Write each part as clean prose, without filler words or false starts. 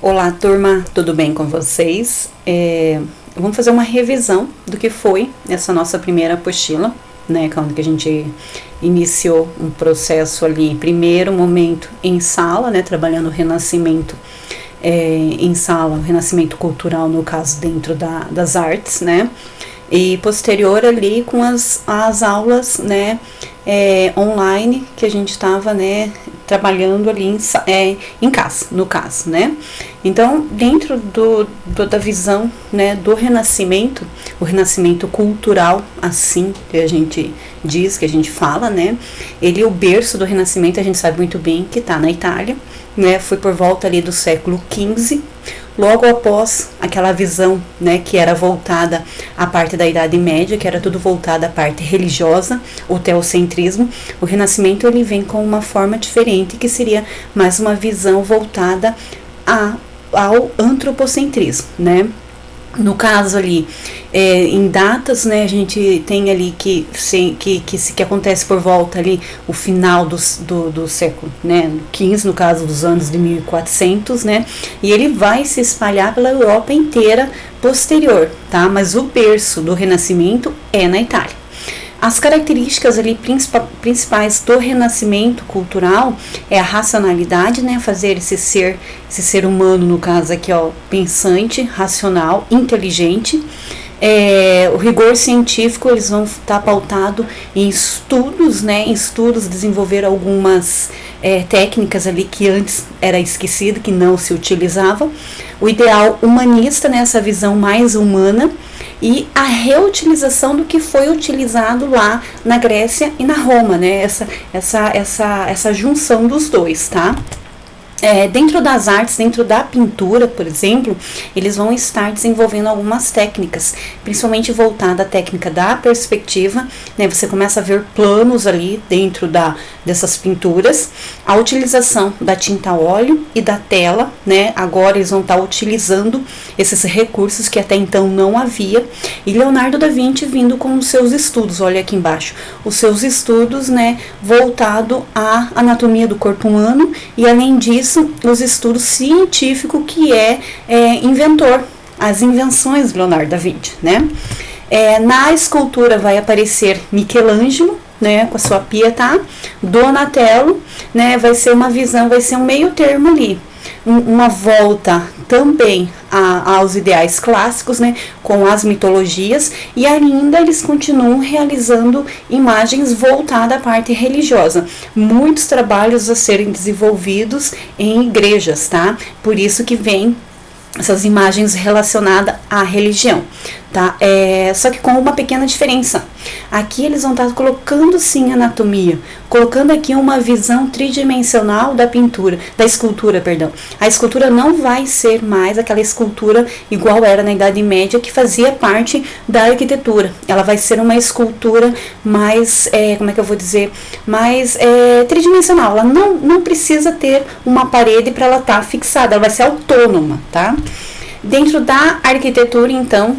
Olá, turma, tudo bem com vocês? Vamos fazer uma revisão do que foi essa nossa primeira apostila, né? Quando que a gente iniciou um processo ali, primeiro momento em sala, né? Trabalhando o renascimento em sala, o renascimento cultural, no caso, dentro das artes, né? E posterior ali com as aulas, né? Online que a gente estava, né, trabalhando ali em casa, no caso, né? Então, dentro da visão, né, do renascimento, o renascimento cultural, assim que a gente diz, que a gente fala, né? O berço do renascimento, a gente sabe muito bem que está na Itália, né? Foi por volta ali do século XV, logo após aquela visão, né, que era voltada à parte da Idade Média, que era tudo voltado à parte religiosa, o teocentrismo. O Renascimento ele vem com uma forma diferente, que seria mais uma visão voltada ao antropocentrismo, né? No caso ali, em datas, né, a gente tem ali que acontece por volta ali o final do século, né, 15, no caso dos anos de 1400, né, e ele vai se espalhar pela Europa inteira posterior, tá? Mas o berço do Renascimento é na Itália. As características ali principais do renascimento cultural é a racionalidade, né, fazer esse ser humano, no caso aqui, ó, pensante, racional, inteligente. O rigor científico, eles vão estar pautado em estudos, né, desenvolver algumas técnicas ali que antes era esquecida, que não se utilizava. O ideal humanista, né, essa visão mais humana, e a reutilização do que foi utilizado lá na Grécia e na Roma, né? Essa junção dos dois, tá? Dentro das artes, dentro da pintura, por exemplo, eles vão estar desenvolvendo algumas técnicas, principalmente voltada à técnica da perspectiva, né? Você começa a ver planos ali dentro dessas pinturas, a utilização da tinta a óleo e da tela, né? Agora eles vão estar utilizando esses recursos que até então não havia, e Leonardo da Vinci vindo com os seus estudos, olha aqui embaixo, os seus estudos, né, voltado à anatomia do corpo humano, e além disso, os estudos científicos que inventor, as invenções de Leonardo da Vinci, né? Na escultura vai aparecer Michelangelo, né, com a sua Pietà, Donatello, né, vai ser uma visão, vai ser um meio termo ali, uma volta também aos ideais clássicos, né, com as mitologias, e ainda eles continuam realizando imagens voltadas à parte religiosa. Muitos trabalhos a serem desenvolvidos em igrejas, tá? Por isso que vem essas imagens relacionadas à religião, tá? Só que com uma pequena diferença. Aqui eles vão estar colocando sim anatomia, colocando aqui uma visão tridimensional da escultura, perdão. A escultura não vai ser mais aquela escultura igual era na Idade Média, que fazia parte da arquitetura. Ela vai ser uma escultura mais, mais tridimensional. Ela não precisa ter uma parede para ela estar fixada, ela vai ser autônoma, tá? Dentro da arquitetura, então,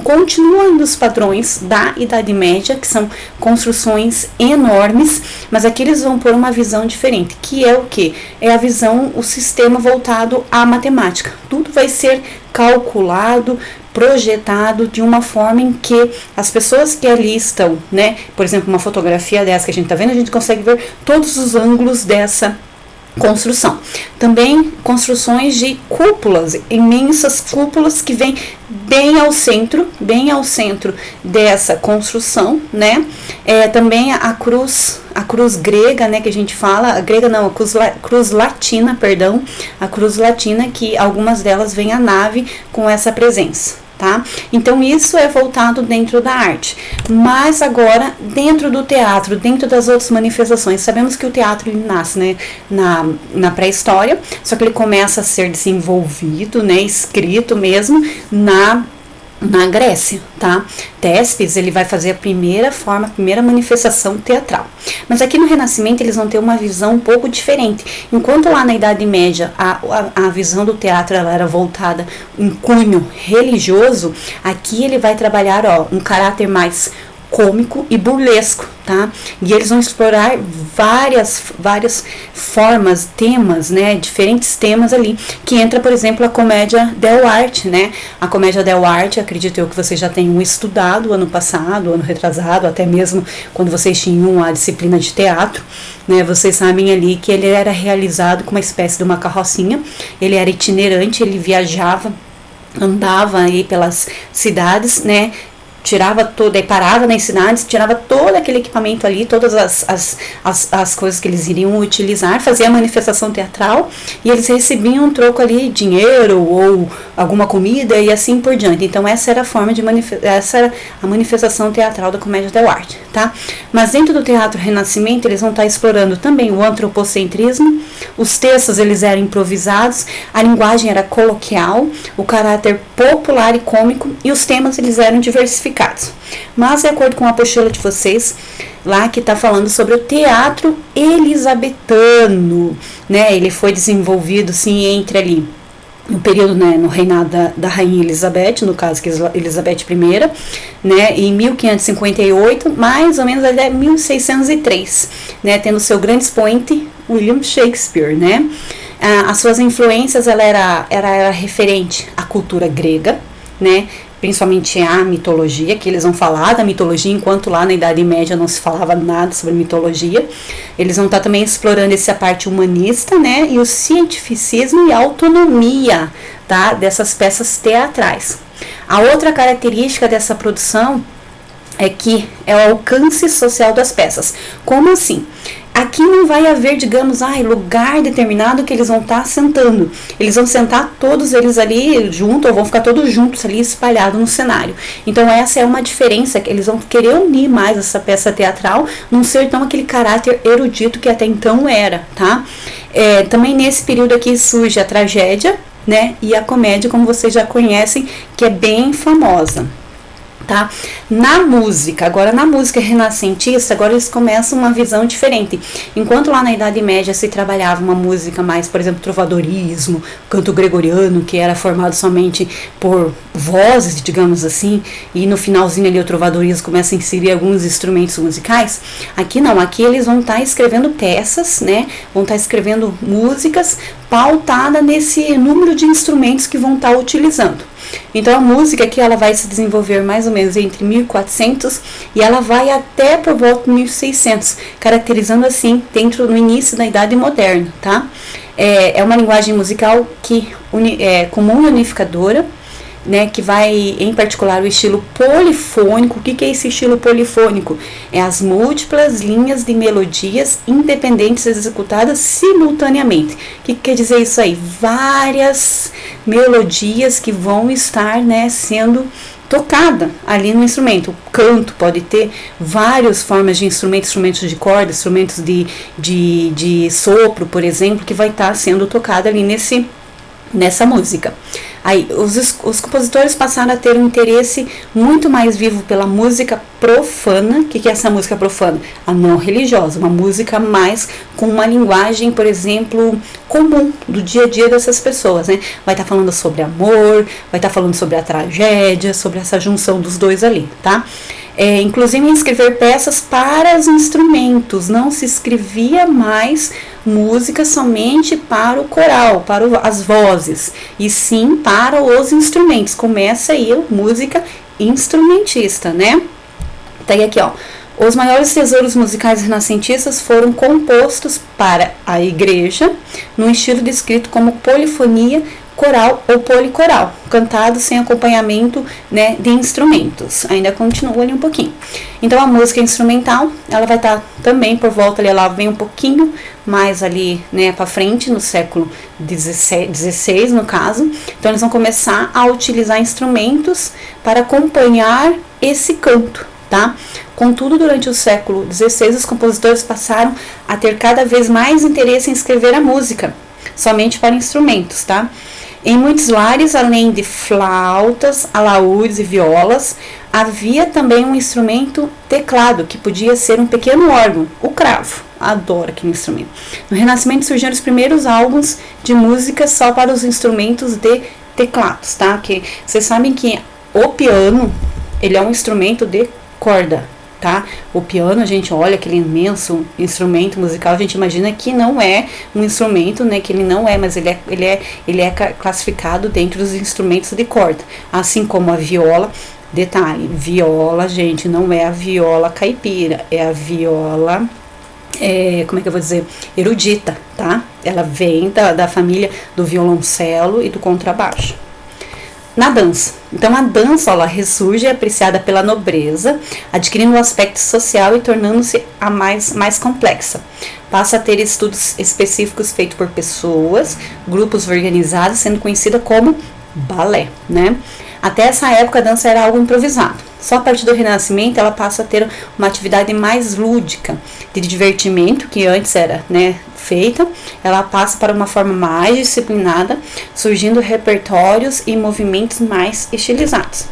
continuando os padrões da Idade Média, que são construções enormes, mas aqui eles vão por uma visão diferente, que é o que? É a visão, o sistema voltado à matemática. Tudo vai ser calculado, projetado de uma forma em que as pessoas que ali estão, né, por exemplo, uma fotografia dessa que a gente está vendo, a gente consegue ver todos os ângulos dessa construção. Também construções de cúpulas, imensas cúpulas que vêm bem ao centro dessa construção, né? Também a cruz grega, né, que a gente fala, a grega não, a cruz latina, perdão, a cruz latina, que algumas delas vêm a nave com essa presença. Tá? Então isso é voltado dentro da arte, mas agora dentro do teatro, dentro das outras manifestações, sabemos que o teatro ele nasce, né, na pré-história, só que ele começa a ser desenvolvido, né, escrito mesmo na Grécia, tá? Thespes, ele vai fazer a primeira manifestação teatral. Mas aqui no Renascimento eles vão ter uma visão um pouco diferente. Enquanto lá na Idade Média a visão do teatro ela era voltada em cunho religioso, aqui ele vai trabalhar um caráter mais cômico e burlesco, tá? E eles vão explorar várias formas, temas, né? Diferentes temas ali, que entra, por exemplo, a comédia dell'arte, né? A comédia dell'arte, acredito eu que vocês já tenham estudado ano passado, ano retrasado, até mesmo quando vocês tinham a disciplina de teatro, né? Vocês sabem ali que ele era realizado com uma espécie de uma carrocinha, ele era itinerante, ele viajava, andava aí pelas cidades, né? Tirava toda, parava nas cidades, tirava todo aquele equipamento ali, todas as coisas que eles iriam utilizar, fazia a manifestação teatral e eles recebiam um troco ali, dinheiro ou alguma comida e assim por diante. Então essa era a forma de essa era a manifestação teatral da comédia dell'arte, tá? Mas dentro do teatro renascimento eles vão estar explorando também o antropocentrismo, os textos eles eram improvisados, a linguagem era coloquial, o caráter popular e cômico e os temas eles eram diversificados. Mas, de acordo com a apostila de vocês, lá que está falando sobre o teatro elisabetano, né? Ele foi desenvolvido, sim, entre ali no período, né, no reinado da rainha Elizabeth, no caso que Elizabeth I, né, em 1558, mais ou menos até 1603, né, tendo seu grande expoente William Shakespeare, né. As suas influências, ela era referente à cultura grega, né, principalmente a mitologia, que eles vão falar da mitologia, enquanto lá na Idade Média não se falava nada sobre mitologia. Eles vão estar também explorando essa parte humanista, né, e o cientificismo e a autonomia, tá, dessas peças teatrais. A outra característica dessa produção é que é o alcance social das peças. Como assim? Aqui não vai haver, digamos, lugar determinado que eles vão estar sentando. Eles vão sentar todos eles ali junto, ou vão ficar todos juntos ali espalhados no cenário. Então essa é uma diferença, que eles vão querer unir mais essa peça teatral, não ser tão aquele caráter erudito que até então era, tá? Também nesse período aqui surge a tragédia, né? E a comédia, como vocês já conhecem, que é bem famosa. Tá? Na música renascentista, agora eles começam uma visão diferente. Enquanto lá na Idade Média se trabalhava uma música mais, por exemplo, trovadorismo, canto gregoriano, que era formado somente por vozes, digamos assim, e no finalzinho ali o trovadorismo começa a inserir alguns instrumentos musicais. Aqui não, aqui eles vão estar escrevendo peças, né? Vão estar escrevendo músicas pautada nesse número de instrumentos que vão estar utilizando. Então a música aqui ela vai se desenvolver mais ou menos entre 1400 e ela vai até por volta de 1600, caracterizando assim no início da Idade Moderna, tá? É uma linguagem musical que é comum e unificadora, né, que vai, em particular, o estilo polifônico. O que é esse estilo polifônico? É as múltiplas linhas de melodias independentes executadas simultaneamente. O que quer dizer isso aí? Várias melodias que vão estar, né, sendo tocada ali no instrumento. O canto pode ter várias formas de instrumentos de corda, instrumentos de sopro, por exemplo, que vai estar sendo tocado ali nessa música. Aí os compositores passaram a ter um interesse muito mais vivo pela música profana. O que é essa música profana? A não religiosa, uma música mais com uma linguagem, por exemplo, comum do dia a dia dessas pessoas, né? Vai estar falando sobre amor, vai estar falando sobre a tragédia, sobre essa junção dos dois ali, tá? Inclusive escrever peças para os instrumentos, não se escrevia mais música somente para o coral, para as vozes, e sim para os instrumentos. Começa aí a música instrumentista, né? Tá aí aqui, ó. Os maiores tesouros musicais renascentistas foram compostos para a igreja, num estilo descrito como polifonia coral ou policoral, cantado sem acompanhamento, né, de instrumentos. Ainda continua ali um pouquinho. Então a música instrumental, ela vai estar também por volta ali, ela vem um pouquinho mais ali, né, para frente, no século XVI, no caso. Então eles vão começar a utilizar instrumentos para acompanhar esse canto, tá? Contudo, durante o século XVI, os compositores passaram a ter cada vez mais interesse em escrever a música somente para instrumentos, tá? Em muitos lares, além de flautas, alaúdes e violas, havia também um instrumento teclado, que podia ser um pequeno órgão, o cravo. Adoro aquele instrumento. No Renascimento surgiram os primeiros álbuns de música só para os instrumentos de teclados, tá? Que vocês sabem que o piano, ele é um instrumento de corda, tá? O piano, a gente olha aquele imenso instrumento musical, a gente imagina que não é um instrumento, né? Que ele não é, mas ele é classificado dentro dos instrumentos de corda, assim como a viola. Detalhe, viola, gente, não é a viola caipira, é a viola, como é que eu vou dizer, erudita, tá? Ela vem da família do violoncelo e do contrabaixo. Na dança. Então, a dança, ela ressurge e é apreciada pela nobreza, adquirindo um aspecto social e tornando-se a mais complexa. Passa a ter estudos específicos feitos por pessoas, grupos organizados, sendo conhecida como balé, né? Até essa época, a dança era algo improvisado. Só a partir do Renascimento, ela passa a ter uma atividade mais lúdica, de divertimento, que antes era, né, feita. Ela passa para uma forma mais disciplinada, surgindo repertórios e movimentos mais estilizados.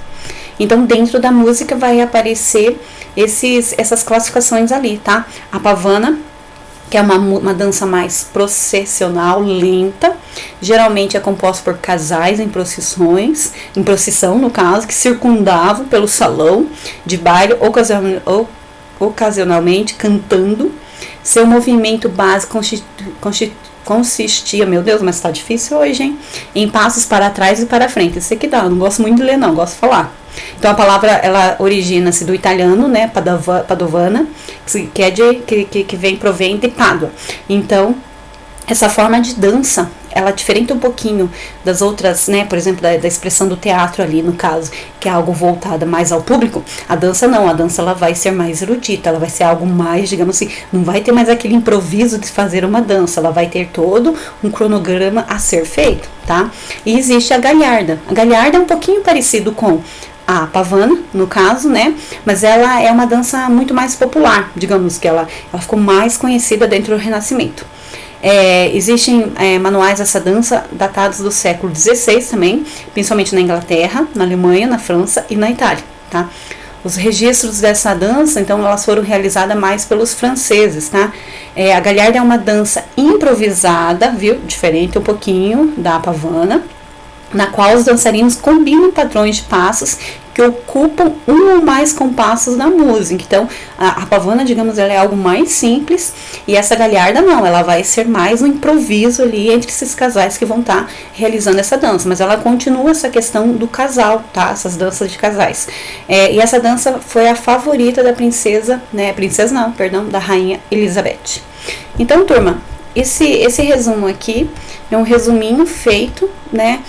Então, dentro da música vai aparecer essas classificações ali, tá? A pavana, que é uma dança mais processional, lenta, geralmente é composta por casais em procissão no caso, que circundavam pelo salão de baile, ocasionalmente cantando. Seu movimento básico consistia, meu Deus, mas tá difícil hoje, hein? Em passos para trás e para frente. Isso aqui dá, eu não gosto muito de ler não, gosto de falar. Então a palavra, ela origina-se do italiano, né, padovana, provém de Pádua. Então, essa forma de dança, ela é diferente um pouquinho das outras, né, por exemplo, da expressão do teatro ali, no caso, que é algo voltado mais ao público. A dança não, a dança ela vai ser mais erudita, ela vai ser algo mais, digamos assim, não vai ter mais aquele improviso de fazer uma dança, ela vai ter todo um cronograma a ser feito, tá? E existe a galharda. A galharda é um pouquinho parecido com a pavana, no caso, né? Mas ela é uma dança muito mais popular, digamos que ela ficou mais conhecida dentro do Renascimento. Existem manuais dessa dança datados do século XVI também, principalmente na Inglaterra, na Alemanha, na França e na Itália, tá? Os registros dessa dança, então, elas foram realizadas mais pelos franceses, tá? A galharda é uma dança improvisada, viu? Diferente um pouquinho da pavana, na qual os dançarinos combinam padrões de passos que ocupam um ou mais compassos da música. Então, a pavana, digamos, ela é algo mais simples, e essa galharda não, ela vai ser mais um improviso ali entre esses casais que vão estar realizando essa dança, mas ela continua essa questão do casal, tá? Essas danças de casais. E essa dança foi a favorita da da Rainha Elizabeth. Então, turma, esse resumo aqui é um resuminho feito, né,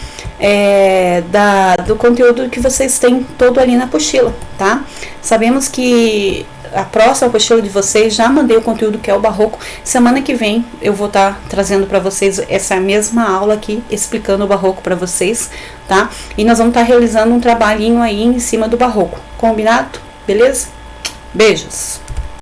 do conteúdo que vocês têm todo ali na apostila, tá? Sabemos que a próxima apostila de vocês, já mandei o conteúdo que é o barroco. Semana que vem eu vou estar trazendo para vocês essa mesma aula aqui, explicando o barroco para vocês, tá? E nós vamos estar realizando um trabalhinho aí em cima do barroco, combinado? Beleza? Beijos!